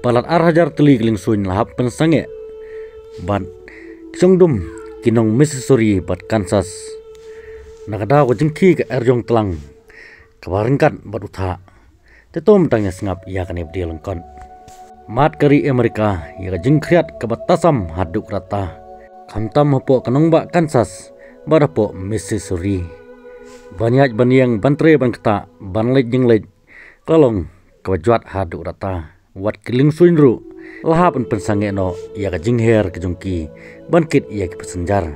palat arhajar teli keling suin lahap pensange bat Chongdum kinong Missouri bat Kansas nakada ko jengki ke Erjong telang kabarengkat bat utha tetom tangnya sengap ia kan ibdi lengkon mat kari Amerika ia jengkriat ke batasam haduk rata kamtam hapo kanong ba Kansas barapo Missouri banyak baniang bantre ban kata banlej jenglej kalong kawajuat haduk rata wat keling suin ru lahap pensange no ia ka jingher ke jongki bankit ia ke pesenjar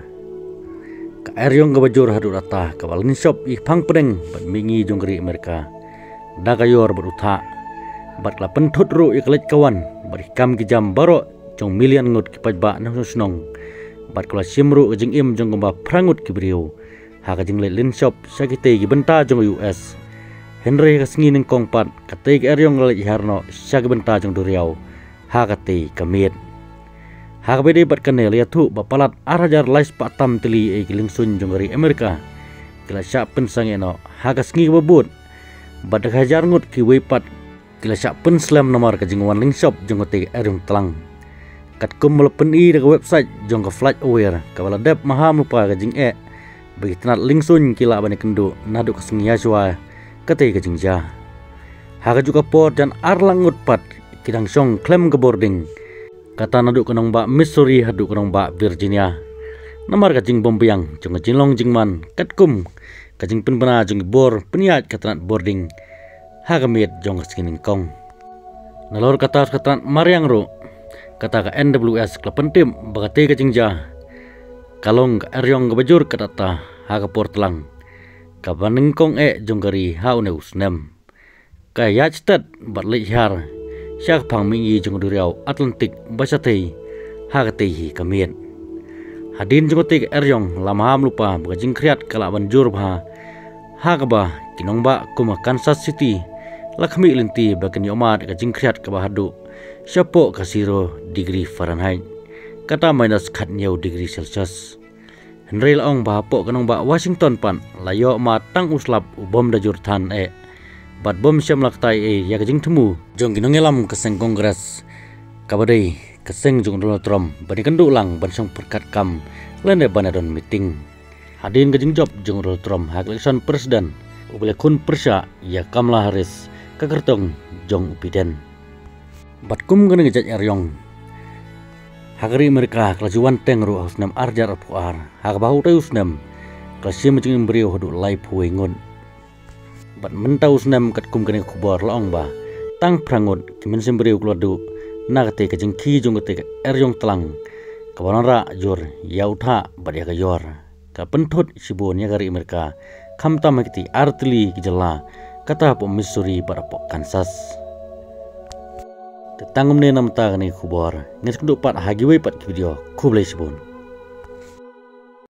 ka Eryong gabajur haduk rata ka balin shop i phang pedeng bat mingi jonggri Amerika dagayor berutha bat la penthut ru i kelej kawan bat kam ki jam baro jong milian ngut ki pajba nang snong bat kala simru jing im jong gamba prangut ki brio ha ka jingle lin shop sakite ki benta jong US Henry ka singi ning kongpat kate ki Eryong le harno syak benta jong duriau ha kate kamit ha ka bede bat kanel ya thu bapalat arhajar lais patam teli e kiling sun jong gari Amerika kila syak pensange no ha ka singi babut bat hajar ngut ki wepat kila syak pen slam nomor ka jingwan ling shop jong kate Eryong telang kat kum melepen i daga website jong ka flight aware ka bala dep maham lupa ka jing bagi tenat ling sun kila bani kendu nadu ka singi aswa kate ka jingja ha ka juga por dan arlang ngut pat kidang song klem ke boarding kata nadu kanong ba Missouri hadu kanong ba Virginia namar ka jing bombiang jong jinglong jingman katkum ka jing penbena jong bor peniat katanat boarding ha ka miet jong skining kong nalor kata katanat mariang ro kata ka NWS klepentim bagate ka jingja kalong ka Eryong gabajur katata ha ka portlang ka baning kong jong gari ha uneus nem ka yachtat bat lihar syak phang mingi jong duriau Atlantik basatei ha ka tehi kamien hadin jong te Eryong lamaham lupa bagajing kriat kala banjur bha ha ka ba kinong ba kuma Kansas City lakmi linti bagan yomat ka jing kriat ka bahadu syapo ka 0 degree Fahrenheit kata minus khat nyau degree Celsius Henry laong bahapo kanong ba Washington pan layo matang uslap ubom dajur than bat bom syam laktai ya kajing temu jong ginong elam keseng kongres kabadai keseng jong Donald Trump bani kendu lang bansong perkat kam lende banadon meeting hadin kajing job jong Donald Trump hak election presiden ubele kun persya ya Kamala Harris kakertong jong upiden bat kum gana ngejat Eryong hagari Amerika kelajuan teng ru husnam arjar apuar hag bahu tausnam klasim jing brio hodu lai puingon bat mentau usnam kat kum kene khubor laong ba tang prangot kimen sim brio kladu nagate ka jing ki jong te Eryong telang kawanara jor yautha bat ya ka yor ka penthut sibon ya gari Amerika khamta makiti artli kijala kata po Missouri para po Kansas tetangum ne namta kene khubor nges kundu pat hagiwe pat video kublai sibon